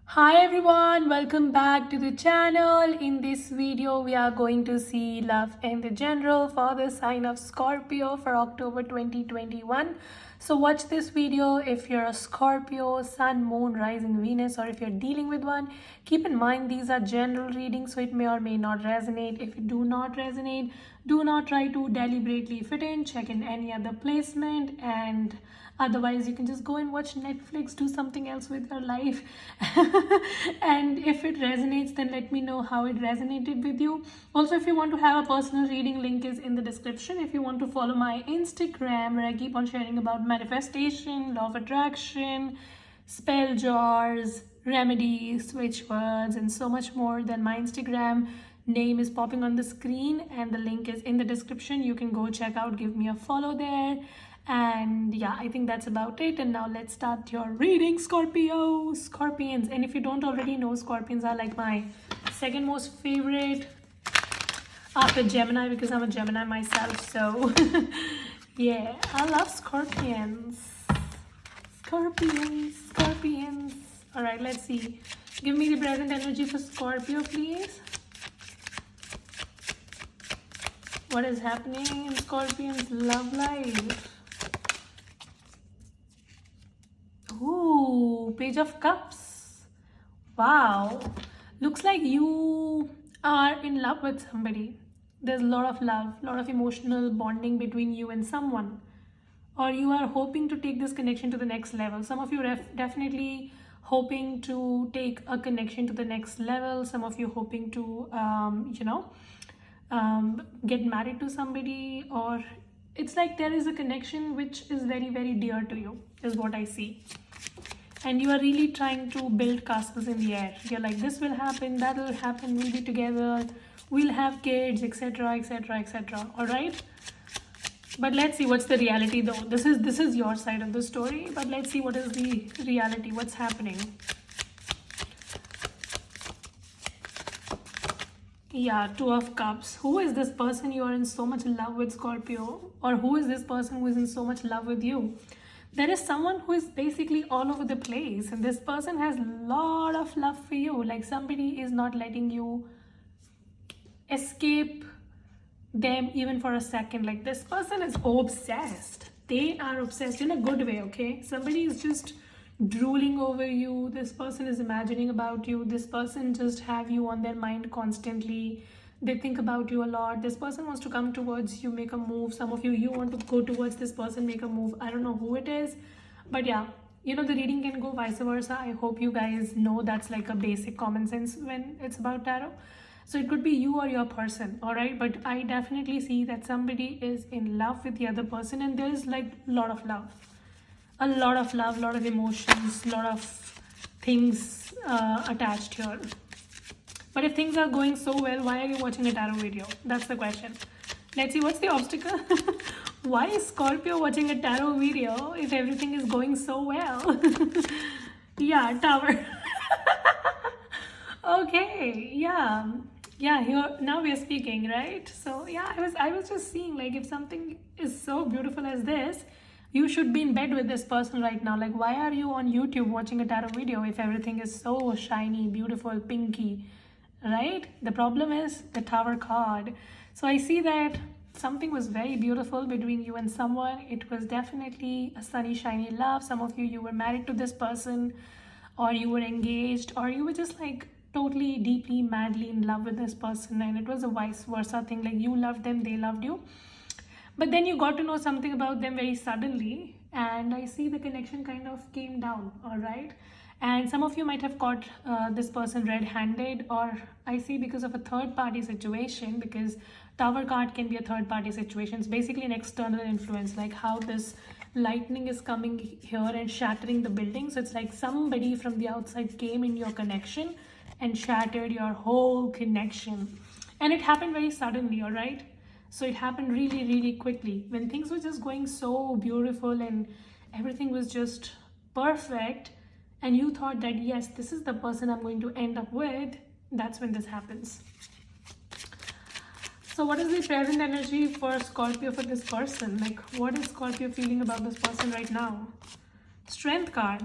Hi everyone, welcome back to the channel. In this video, we are going to see love in the general for the sign of Scorpio for October 2021. So watch this video if you're a Scorpio, Sun, Moon, Rising, Venus, or if you're dealing with one. Keep in mind these are general readings, so it may or may not resonate. If it do not resonate, do not try to deliberately fit in. Check in any other placement, and otherwise you can just go and watch Netflix, do something else with your life. And if it resonates, then let me know how it resonated with you. Also, if you want to have a personal reading, link is in the description. If you want to follow my Instagram, where I keep on sharing about manifestation, law of attraction, spell jars, remedies, switch words, and so much more, then my Instagram name is popping on the screen and the link is in the description. You can go check out, give me a follow there. And yeah, I think that's about it. And now let's start your reading, Scorpions. And if you don't already know, Scorpions are like my second most favorite after Gemini, because I'm a Gemini myself. So yeah, I love Scorpions. Scorpions. All right, let's see. Give me the present energy for Scorpio, please. What is happening in Scorpion's love life? Ooh, Page of Cups. Wow. Looks like you are in love with somebody. There's a lot of love, a lot of emotional bonding between you and someone. Or you are hoping to take this connection to the next level. Some of you definitely hoping to take a connection to the next level. Some of you hoping to, get married to somebody, or it's like there is a connection which is very, very dear to you, is what I see. And you are really trying to build castles in the air. You're like, this will happen, that will happen, we'll be together, we'll have kids, etc., etc., etc. All right. But let's see what's the reality though. This is your side of the story, but let's see what is the reality, what's happening. Yeah, Two of Cups. Who is this person you are in so much love with, Scorpio? Or who is this person who is in so much love with you? There is someone who is basically all over the place, and this person has a lot of love for you. Like somebody is not letting you escape them even for a second. Like this person is obsessed. They are obsessed in a good way, okay? Somebody is just drooling over you. This person is imagining about you. This person just have you on their mind constantly. They think about you a lot. This person wants to come towards you, make a move. Some of you want to go towards this person, make a move. I don't know who it is, but yeah, the reading can go vice versa. I hope you guys know that's like a basic common sense when it's about tarot. So it could be you or your person, all right? But I definitely see that somebody is in love with the other person, and there's like a lot of love, a lot of love, a lot of emotions, a lot of things attached here. But if things are going so well, why are you watching a tarot video? That's the question. Let's see, what's the obstacle? Why is Scorpio watching a tarot video if everything is going so well? Yeah, Tower. Okay, yeah, here now we are speaking, right? So yeah, I was just seeing, like, if something is so beautiful as this, you should be in bed with this person right now. Like, why are you on YouTube watching a tarot video if everything is so shiny, beautiful, pinky, right? The problem is the Tower card. So I see that something was very beautiful between you and someone. It was definitely a sunny, shiny love. Some of you were married to this person, or you were engaged, or you were just like totally, deeply, madly in love with this person, and it was a vice versa thing. Like, you loved them, they loved you, but then you got to know something about them very suddenly, and I see the connection kind of came down. All right. And some of you might have caught this person red-handed, or I see because of a third-party situation, because Tower card can be a third-party situation. It's basically an external influence, like how this lightning is coming here and shattering the building. So it's like somebody from the outside came in your connection and shattered your whole connection, and it happened very suddenly. All right. So it happened really, really quickly when things were just going so beautiful and everything was just perfect, and you thought that, yes, this is the person I'm going to end up with. That's when this happens. So what is the present energy for Scorpio for this person? Like, what is Scorpio feeling about this person right now? Strength card.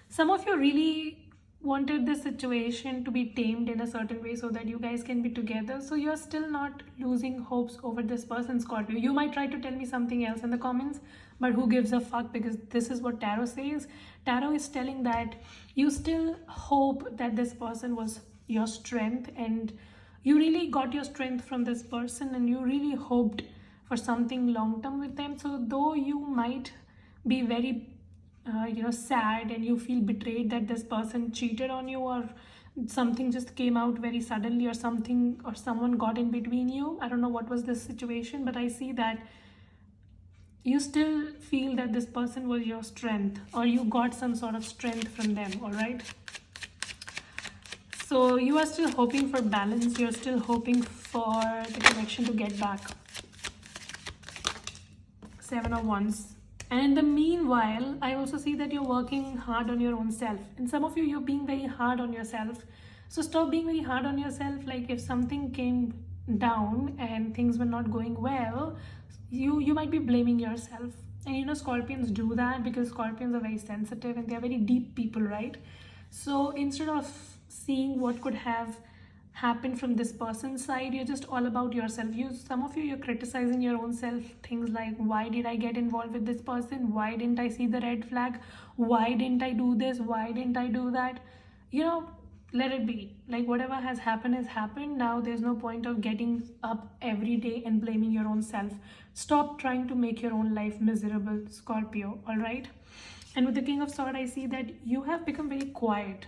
Some of you really wanted this situation to be tamed in a certain way so that you guys can be together. So you're still not losing hopes over this person, Scorpio. You might try to tell me something else in the comments, but who gives a fuck, because this is what tarot says. Tarot is telling that you still hope that this person was your strength, and you really got your strength from this person, and you really hoped for something long term with them. So though you might be very sad, and you feel betrayed that this person cheated on you, or something just came out very suddenly, or something, or someone got in between you. I don't know what was this situation, but I see that you still feel that this person was your strength, or you got some sort of strength from them. All right, so you are still hoping for balance, you're still hoping for the connection to get back. Seven of Wands. And in the meanwhile, I also see that you're working hard on your own self. And some of you, you're being very hard on yourself. So stop being very hard on yourself. Like if something came down and things were not going well, you might be blaming yourself. And you know, Scorpions do that because Scorpions are very sensitive and they're very deep people, right? So instead of seeing what could have happen from this person's side, you're just all about yourself. Some of you, you're criticizing your own self. Things like, why did I get involved with this person? Why didn't I see the red flag? Why didn't I do this? Why didn't I do that? Let it be. Like whatever has happened has happened. Now there's no point of getting up every day and blaming your own self. Stop trying to make your own life miserable, Scorpio. All right. And with the King of Swords, I see that you have become very quiet.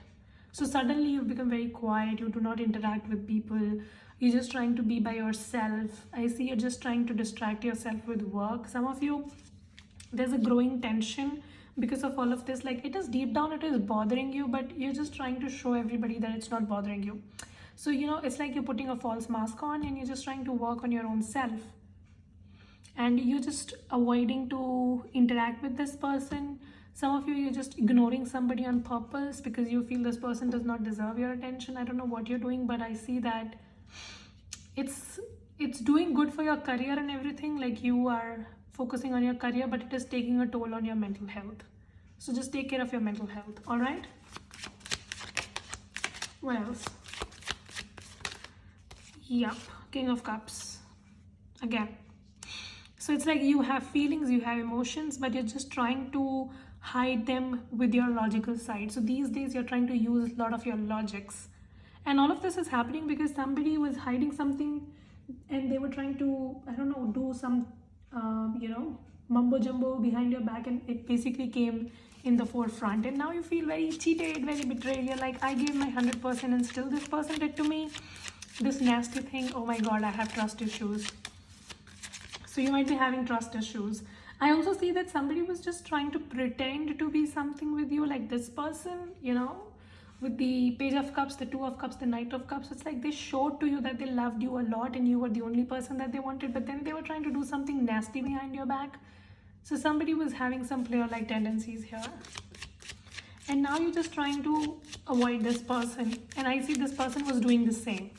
So suddenly you've become very quiet. You do not interact with people. You're just trying to be by yourself. I see you're just trying to distract yourself with work. Some of you, there's a growing tension because of all of this. Like it is deep down, it is bothering you, but you're just trying to show everybody that it's not bothering you. So, it's like you're putting a false mask on and you're just trying to work on your own self. And you're just avoiding to interact with this person. Some of you, you're just ignoring somebody on purpose because you feel this person does not deserve your attention. I don't know what you're doing, but I see that it's doing good for your career and everything. Like you are focusing on your career, but it is taking a toll on your mental health. So just take care of your mental health. All right. What else? Yep. King of Cups. Again. So it's like you have feelings, you have emotions, but you're just trying to hide them with your logical side. So these days you're trying to use a lot of your logics. And all of this is happening because somebody was hiding something and they were trying to, I don't know, do some, mumbo jumbo behind your back, and it basically came in the forefront. And now you feel very cheated, very betrayed. You're like, I gave my 100% and still this person did to me this nasty thing. Oh my God, I have trust issues. So you might be having trust issues. I also see that somebody was just trying to pretend to be something with you, like this person, with the Page of Cups, the Two of Cups, the Knight of Cups. It's like they showed to you that they loved you a lot and you were the only person that they wanted, but then they were trying to do something nasty behind your back. So somebody was having some player-like tendencies here. And now you're just trying to avoid this person. And I see this person was doing the same.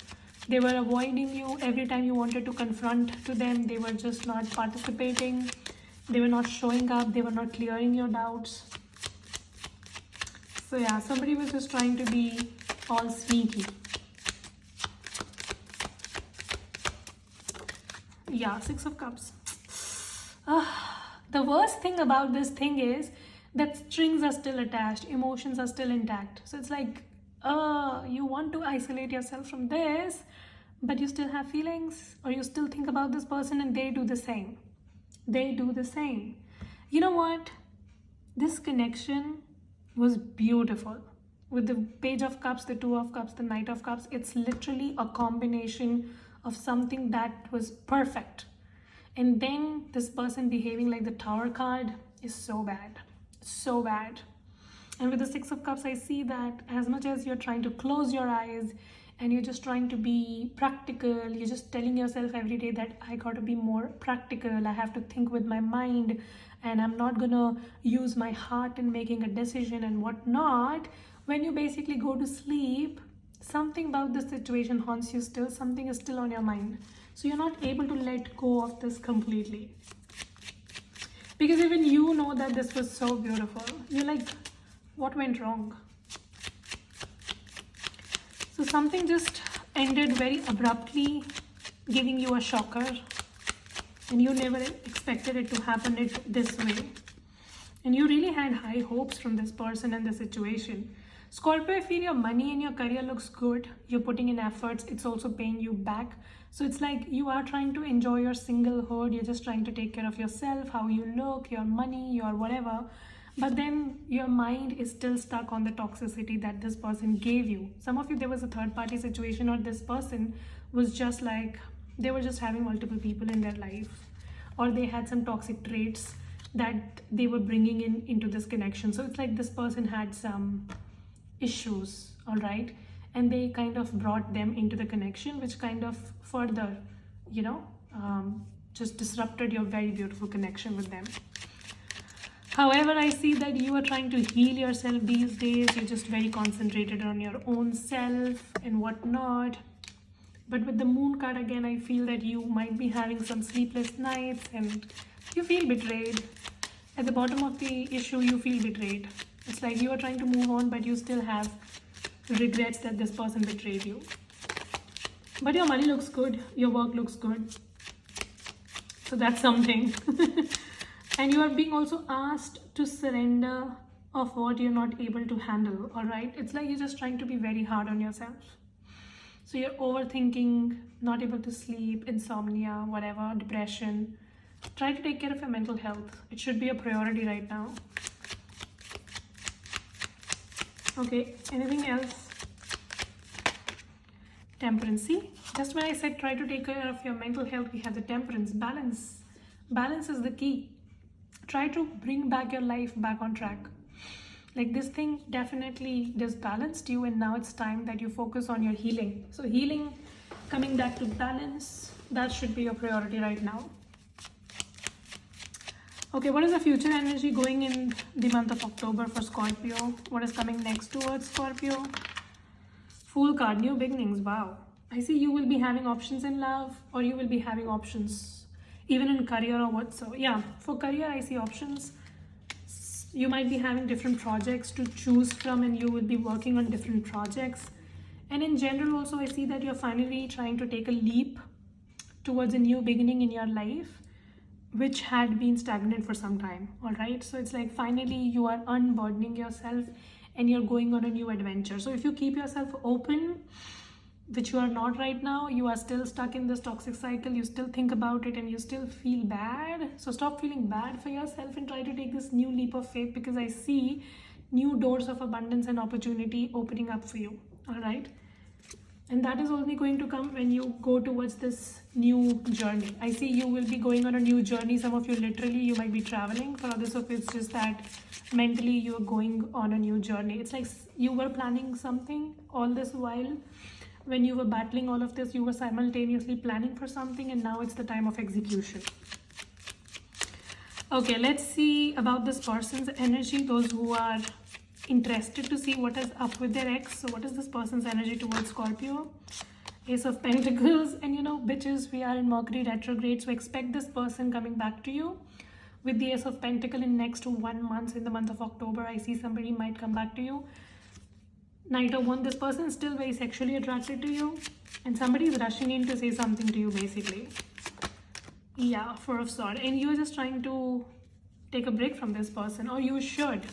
They were avoiding you every time you wanted to confront to them. They were just not participating. They were not showing up. They were not clearing your doubts. So yeah, somebody was just trying to be all sneaky. Yeah, Six of Cups. The worst thing about this thing is that strings are still attached. Emotions are still intact. So it's like, you want to isolate yourself from this, but you still have feelings, or you still think about this person, and they do the same. They do the same. You know what? This connection was beautiful. With the Page of Cups, the Two of Cups, the Knight of Cups, it's literally a combination of something that was perfect. And then this person behaving like the Tower card is so bad. So bad. And with the Six of Cups, I see that as much as you're trying to close your eyes and you're just trying to be practical, you're just telling yourself every day that I got to be more practical, I have to think with my mind, and I'm not gonna use my heart in making a decision and whatnot. When you basically go to sleep, something about the situation haunts you still, something is still on your mind. So you're not able to let go of this completely. Because even you know that this was so beautiful. You're like, what went wrong? So something just ended very abruptly, giving you a shocker, and you never expected it to happen this way. And you really had high hopes from this person and the situation. Scorpio, I feel your money and your career looks good. You're putting in efforts. It's also paying you back. So it's like you are trying to enjoy your singlehood. You're just trying to take care of yourself, how you look, your money, your whatever. But then your mind is still stuck on the toxicity that this person gave you. Some of you, there was a third party situation, or this person was just like, they were just having multiple people in their life, or they had some toxic traits that they were bringing into this connection. So it's like this person had some issues, all right, and they kind of brought them into the connection, which kind of further, just disrupted your very beautiful connection with them. However, I see that you are trying to heal yourself these days. You're just very concentrated on your own self and whatnot. But with the moon card again, I feel that you might be having some sleepless nights and you feel betrayed. At the bottom of the issue, you feel betrayed. It's like you are trying to move on, but you still have regrets that this person betrayed you. But your money looks good. Your work looks good. So that's something. And you are being also asked to surrender of what you're not able to handle, all right? It's like you're just trying to be very hard on yourself. So you're overthinking, not able to sleep, insomnia, whatever, depression. Try to take care of your mental health. It should be a priority right now. Okay, anything else? Temperance. See, just when I said try to take care of your mental health, we have the temperance. Balance. Balance is the key. Try to bring back your life back on track. Like this thing definitely disbalanced you, and now it's time that you focus on your healing. So healing, coming back to balance, that should be your priority right now. Okay, what is the future energy going in the month of October for Scorpio? What is coming next towards Scorpio? Fool card, new beginnings. Wow. I see you will be having options in love, or you will be having options even in career or what. So yeah, for career, I see options. You might be having different projects to choose from, and you will be working on different projects. And in general also, I see that you're finally trying to take a leap towards a new beginning in your life, which had been stagnant for some time, all right? So it's like finally you are unburdening yourself and you're going on a new adventure. So if you keep yourself open, which you are not right now, you are still stuck in this toxic cycle. You still think about it and you still feel bad. So stop feeling bad for yourself and try to take this new leap of faith, because I see new doors of abundance and opportunity opening up for you, all right? And that is only going to come when you go towards this new journey. I see you will be going on a new journey. Some of you literally, you might be traveling. For others of you, it's just that mentally you are going on a new journey. It's like you were planning something all this while. When you were battling all of this, you were simultaneously planning for something, and now it's the time of execution. Okay, let's see about this person's energy. Those who are interested to see what is up with their ex. So what is this person's energy towards Scorpio? Ace of Pentacles. And bitches, we are in Mercury retrograde, so expect this person coming back to you with the Ace of Pentacles in next 1 month. In the month of October, I see somebody might come back to you. Knight of Wands, this person is still very sexually attracted to you, and somebody is rushing in to say something to you, basically. Yeah, Four of Swords, and you're just trying to take a break from this person, or you should.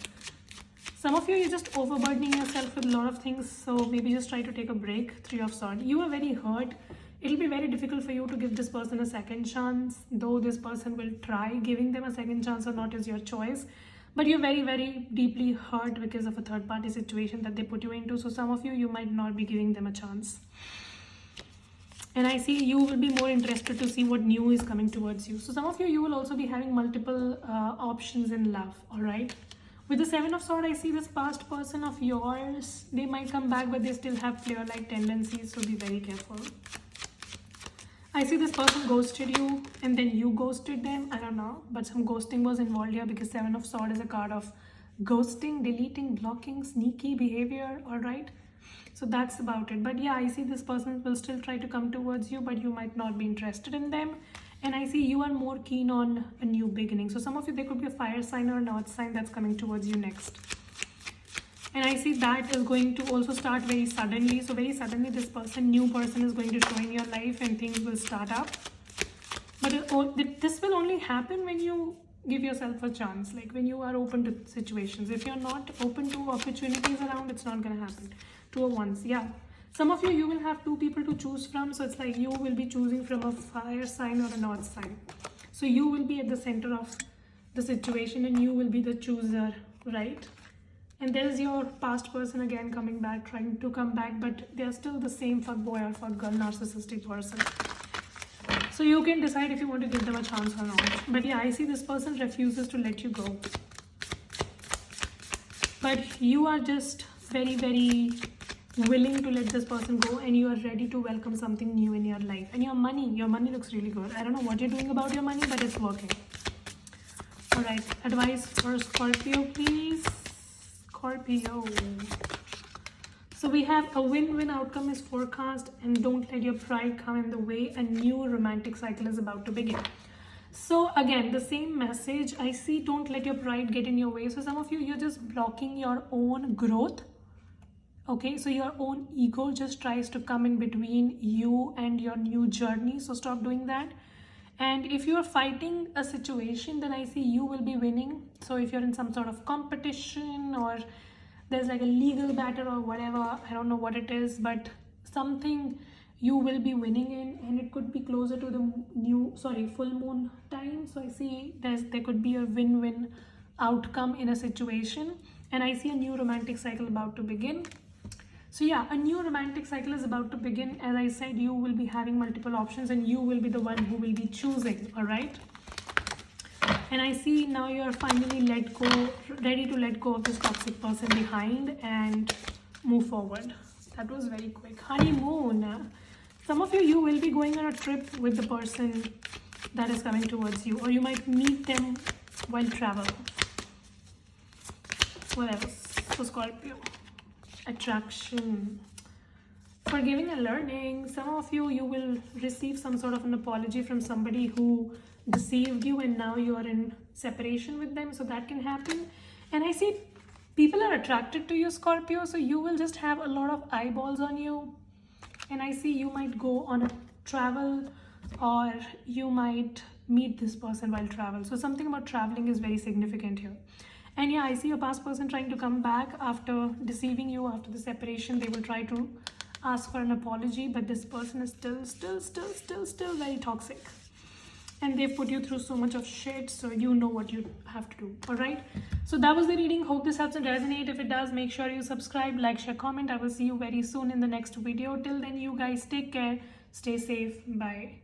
Some of you, you're just overburdening yourself with a lot of things, so maybe just try to take a break. Three of Swords, you are very hurt. It'll be very difficult for you to give this person a second chance, though this person will try. Giving them a second chance or not is your choice. But you're very, very deeply hurt because of a third-party situation that they put you into. So some of you, you might not be giving them a chance. And I see you will be more interested to see what new is coming towards you. So some of you, you will also be having multiple options in love, all right? With the Seven of Swords, I see this past person of yours. They might come back, but they still have player-like tendencies, so be very careful. I see this person ghosted you and then you ghosted them. I don't know, but some ghosting was involved here because Seven of Swords is a card of ghosting, deleting, blocking, sneaky behavior, all right? So that's about it. But yeah, I see this person will still try to come towards you, but you might not be interested in them. And I see you are more keen on a new beginning. So some of you, there could be a fire sign or an earth sign that's coming towards you next. And I see that is going to also start very suddenly. So very suddenly this new person is going to show in your life and things will start up. But this will only happen when you give yourself a chance, like when you are open to situations. If you're not open to opportunities around, it's not going to happen. 2 of Wands, yeah. Some of you will have 2 people to choose from. So it's like you will be choosing from a fire sign or an earth sign. So you will be at the center of the situation and you will be the chooser, right? And there's your past person again coming back, trying to come back, but they're still the same fuckboy or fuckgirl narcissistic person. So you can decide if you want to give them a chance or not. But yeah, I see this person refuses to let you go. But you are just very, very willing to let this person go, and you are ready to welcome something new in your life. And your money looks really good. I don't know what you're doing about your money, but it's working. Alright, advice for Scorpio, please. Scorpio. So we have a win-win outcome is forecast, and don't let your pride come in the way. A new romantic cycle is about to begin. So again, the same message. I see don't let your pride get in your way. So some of you, you're just blocking your own growth. Okay, so your own ego just tries to come in between you and your new journey. So stop doing that. And if you are fighting a situation, then I see you will be winning. So if you're in some sort of competition or there's like a legal battle or whatever, I don't know what it is, but something you will be winning in, and it could be closer to the full moon time. So I see there could be a win-win outcome in a situation, and I see a new romantic cycle about to begin. So yeah, a new romantic cycle is about to begin. As I said, you will be having multiple options and you will be the one who will be choosing, all right? And I see now you are finally ready to let go of this toxic person behind and move forward. That was very quick. Honeymoon. Some of you will be going on a trip with the person that is coming towards you, or you might meet them while traveling. What else? So Scorpio. Attraction. Forgiving and learning. Some of you will receive some sort of an apology from somebody who deceived you and now you are in separation with them. So that can happen. And I see people are attracted to you, Scorpio. So you will just have a lot of eyeballs on you. And I see you might go on a travel, or you might meet this person while travel. So something about traveling is very significant here. And yeah, I see a past person trying to come back after deceiving you after the separation. They will try to ask for an apology, but this person is still very toxic. And they've put you through so much of shit, so you know what you have to do. All right. So that was the reading. Hope this helps and resonate. If it does, make sure you subscribe, like, share, comment. I will see you very soon in the next video. Till then, you guys take care. Stay safe. Bye.